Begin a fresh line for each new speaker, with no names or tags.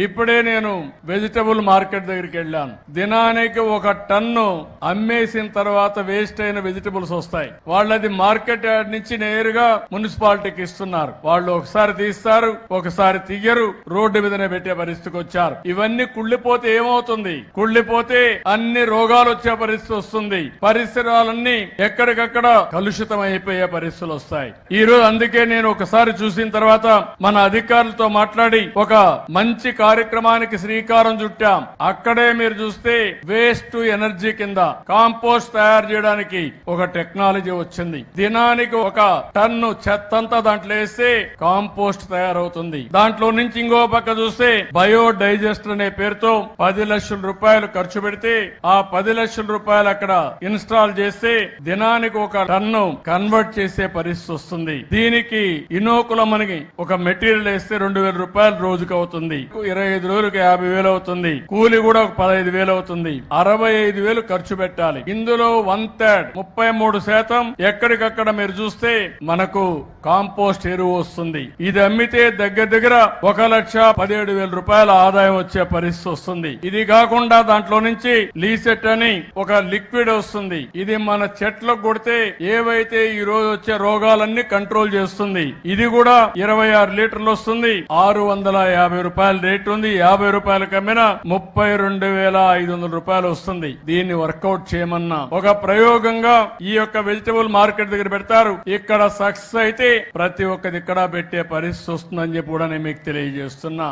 ఇప్పుడే నేను vegetable market దగ్గరికి వెళ్ళాను. దినానికి 1 టన్ను అమ్మేసిన తర్వాత వేస్ట్ అయిన వెజిటబుల్స్ వస్తాయి. వాళ్ళది మార్కెట్ యార్డ్ నుంచి నేరుగా మున్సిపాలిటీకి ఇస్తున్నారు. వాళ్ళు ఒకసారి తీస్తారు, ఒకసారి తీయరు, రోడ్డు మీదనే పెట్టే పరిస్థితికి వచ్చారు. ఇవన్నీ కుళ్ళిపోతే ఏమవుతుంది? కుళ్ళిపోతే అన్ని రోగాలు వచ్చే పరిస్థితి వస్తుంది. పరిసరాలన్నీ ఎక్కడికక్కడ కలుషితం అయిపోయే పరిస్థితులు వస్తాయి. ఈ రోజు అందుకే నేను ఒకసారి చూసిన తర్వాత మన అధికారులతో మాట్లాడి ఒక మంచి కార్యక్రమానికి శ్రీకారం చుట్టాం. అక్కడే మీరు చూస్తే వేస్ట్ టు ఎనర్జీ కింద కాంపోస్ట్ తయారు చేయడానికి ఒక టెక్నాలజీ వచ్చింది. దినానికి 1 టన్ను చెత్తంతా దాంట్లో వేస్తే కాంపోస్ట్ తయారవుతుంది. దాంట్లో నుంచి ఇంకో పక్క చూస్తే బయోడైజెస్టర్ అనే పేరుతో 10 లక్షల రూపాయలు ఖర్చు పెడితే ఆ 10 లక్షల రూపాయలు అక్కడ ఇన్స్టాల్ చేస్తే దినానికి 1 టన్ను కన్వర్ట్ చేసే పరిస్థితి వస్తుంది. దీనికి ఇనోకులం అని ఒక మెటీరియల్ వేస్తే 2,000 రూపాయలు రోజుకు అవుతుంది. 25 రోజులకు 50,000 అవుతుంది. కూలి కూడా ఒక 15,000 అవుతుంది. 65,000 ఖర్చు పెట్టాలి. ఇందులో 1/3 33% ఎక్కడికక్కడ మీరు చూస్తే మనకు కాంపోస్ట్ ఎరువు వస్తుంది. ఇది అమ్మితే దగ్గర 1,17,000 రూపాయల ఆదాయం వచ్చే పరిస్థితి వస్తుంది. ఇది కాకుండా దాంట్లో నుంచి లీసెట్ అని ఒక లిక్విడ్ వస్తుంది. ఇది మన చెట్లకు కొడితే ఏవైతే ఈ రోజు వచ్చే రోగాలన్నీ కంట్రోల్ చేస్తుంది. ఇది కూడా 26 లీటర్లు వస్తుంది. 650 రూపాయల రేట్ ఉంది. 50 రూపాయలు కమ్మినా 32,500 రూపాయలు వస్తుంది. దీన్ని వర్కౌట్ చేయమన్నా ఒక ప్రయోగంగా ఈ యొక్క వెజిటబుల్ మార్కెట్ దగ్గర పెడతారు. ఇక్కడ సక్సెస్ అయితే ప్రతి ఒక్కది ఇక్కడ పెట్టే పరిస్థితి వస్తుందని చెప్పి కూడా నేను మీకు తెలియజేస్తున్నా.